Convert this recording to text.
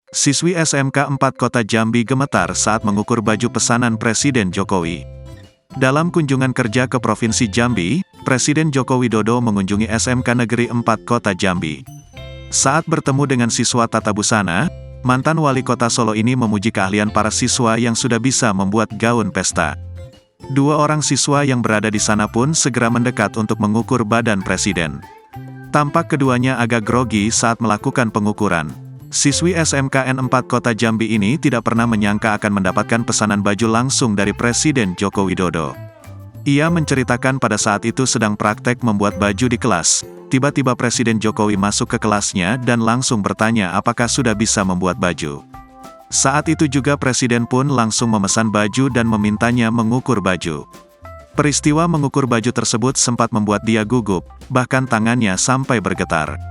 Siswi SMK 4 Kota Jambi gemetar saat mengukur baju pesanan Presiden Jokowi. Dalam kunjungan kerja ke Provinsi Jambi, Presiden Joko Widodo mengunjungi SMK Negeri 4 Kota Jambi. Saat bertemu dengan siswa tata busana, mantan wali kota Solo ini memuji keahlian para siswa yang sudah bisa membuat gaun pesta. Dua orang siswa yang berada di sana pun segera mendekat untuk mengukur badan Presiden. Tampak keduanya agak grogi saat melakukan pengukuran. Siswi SMKN 4 Kota Jambi ini tidak pernah menyangka akan mendapatkan pesanan baju langsung dari Presiden Joko Widodo. Ia menceritakan pada saat itu sedang praktek membuat baju di kelas. Tiba-tiba Presiden Jokowi masuk ke kelasnya dan langsung bertanya apakah sudah bisa membuat baju. Saat itu juga Presiden pun langsung memesan baju dan memintanya mengukur baju. Peristiwa mengukur baju tersebut sempat membuat dia gugup, bahkan tangannya sampai bergetar.